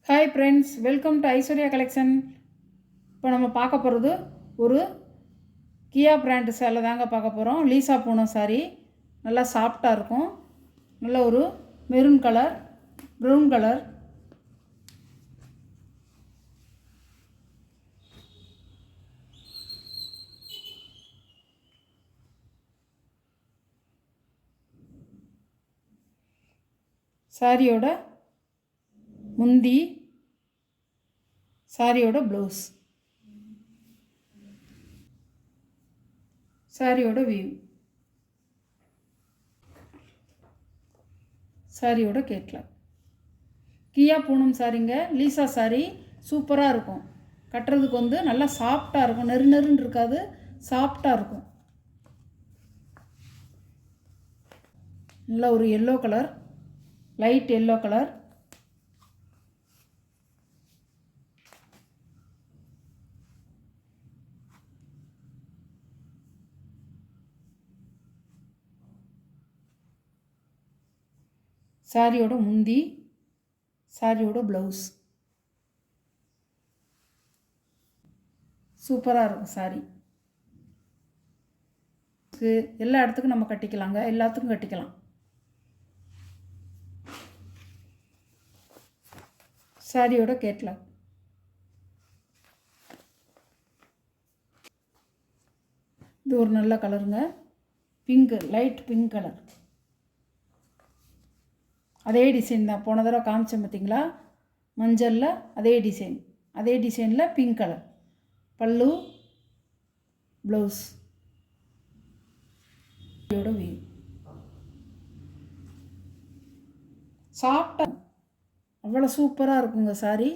Hi friends, welcome to Aishwarya collection. இப்போ நம்ம பார்க்க போகிறது ஒரு கியா பிராண்ட் சேலை தாங்க பார்க்க போகிறோம். லீசா பூனம் சாரி, நல்லா சாஃப்டாக இருக்கும். நல்ல ஒரு மெரூன் கலர், ப்ரௌன் கலர். சாரியோட முந்தி, சாரியோட ப்ளவுஸ், சாரியோட வியூ, சாரியோட கேட்லாக். கியா பூனம் சாரிங்க, லீசா சாரி சூப்பராக இருக்கும். கட்டுறதுக்கு நல்லா சாஃப்டாக இருக்கும், நெருன்னு இருக்காது, சாஃப்டாக இருக்கும். நல்ல ஒரு yellow colour, light yellow colour. சாரியோட முந்தி, சாரியோட ப்ளவுஸ் சூப்பராக இருக்கும். சாரி எல்லா இடத்துக்கும் நம்ம கட்டிக்கலாங்க, எல்லாத்துக்கும் கட்டிக்கலாம். சாரியோட கேட்லாக். இது ஒரு நல்ல கலருங்க, பிங்க், லைட் பிங்க் கலர். அதே டிசைன் தான் போன தடவை காமிச்சேன் பார்த்தீங்களா, மஞ்சளில் அதே டிசைனில் பிங்க் கலர். பல்லு, ப்ளவுஸ், இதோட வியூ. சாஃப்டாக அவ்வளோ சூப்பராக இருக்குங்க சாரி.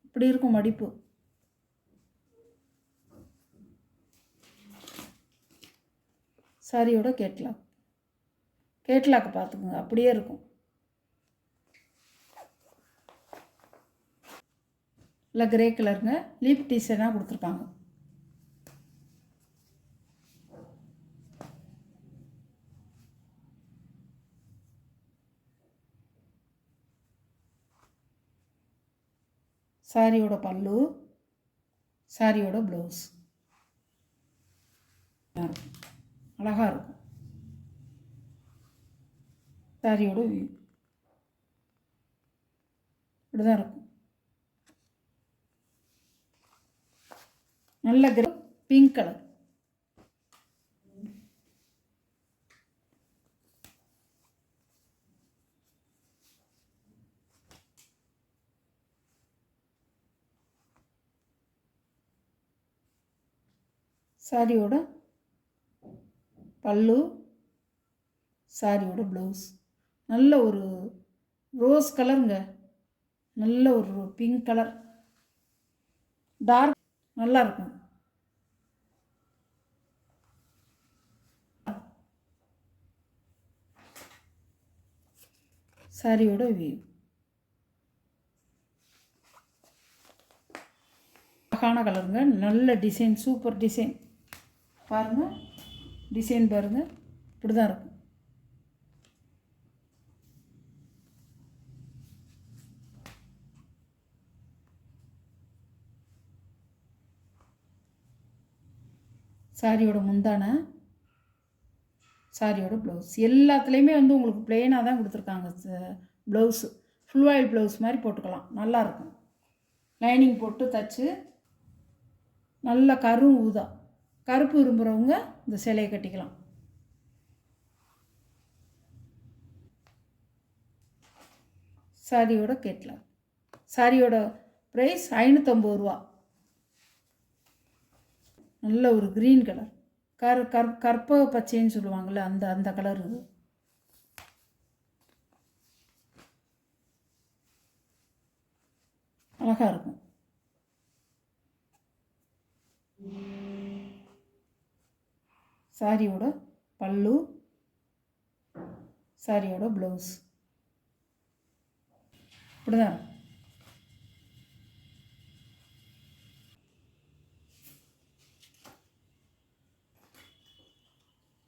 இப்படி இருக்கும் மடிப்பு. சாரியோட கேட்லாக் பார்த்துக்குங்க, அப்படியே இருக்கும். இல்லை கிரே கலருங்க, லீப் டிசைனாக கொடுத்துருக்காங்க. சாரியோட பல்லு, சாரியோட ப்ளவுஸ் அழகாக இருக்கும். சாரியோட வியூ இப்படி தான் இருக்கும். நல்ல பிங்க் கலர். சாரியோட பல்லு, சாரியோட ப்ளவுஸ் நல்ல ஒரு ரோஸ் கலருங்க, நல்ல ஒரு பிங்க் கலர், டார்க், நல்லா இருக்கும். சாரியோட வியூ அழகான கலருங்க, நல்ல டிசைன், சூப்பர் டிசைன். பாருங்கள், டிசைன் பாருங்கள், இப்படி தான் இருக்கும். சாரியோட முந்தானை, சாரியோட ப்ளவுஸ் எல்லாத்துலேயுமே உங்களுக்கு பிளெயினாக தான் கொடுத்துருக்காங்க. ப்ளவுஸு ஃபுல் ஆயில் ப்ளவுஸ் மாதிரி போட்டுக்கலாம், நல்லாயிருக்கும். லைனிங் போட்டு தச்சு நல்ல ஊதா, கருப்பு விரும்புகிறவங்க இந்த சிலையை கட்டிக்கலாம். சாரியோட கேட்லாக். சாரியோட ப்ரைஸ் 550 ரூபா. நல்ல ஒரு க்ரீன் கலர், கற்பக பச்சைன்னு சொல்லுவாங்கள்ல, அந்த கலர் இது. அழகாக இருக்கும். சாரியோட பல்லு, சாரியோட ப்ளவுஸ் இப்படிதான்.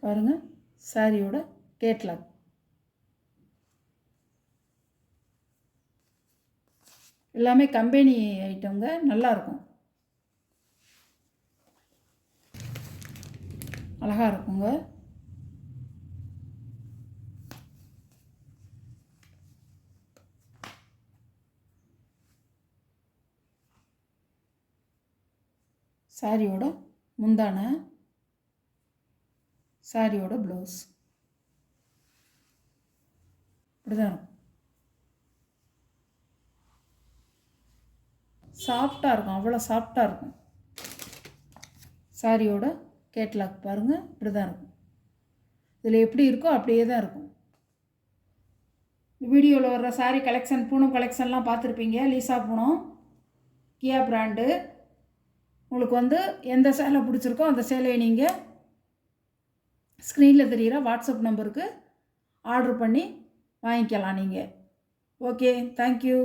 பாருங்கள், சாரியோட கேட்லாக். எல்லாமே கம்பெனி ஐட்டங்க, நல்லாயிருக்கும், அழகாக இருக்குங்க. சாரியோட முந்தானை, சாரியோட ப்ளவுஸ் இப்படி தான் இருக்கும். சாஃப்டாக இருக்கும், அவ்வளோ சாஃப்டாக இருக்கும். சாரியோட கேட்லாக் பாருங்கள், இப்படி தான் இருக்கும். இதில் எப்படி இருக்கோ அப்படியே தான் இருக்கும். வீடியோவில் வர்ற சாரீ கலெக்ஷன், பூனம் கலெக்ஷன்லாம் பார்த்துருப்பீங்க. லீசா பூனம், கியா பிராண்டு. உங்களுக்கு வந்து எந்த சேலை பிடிச்சிருக்கோ அந்த சேலையை நீங்கள் ஸ்க்ரீனில் தெரிகிற வாட்ஸ்அப் நம்பருக்கு ஆர்டர் பண்ணி வாங்கிக்கலாம் நீங்கள். Okay, thank you.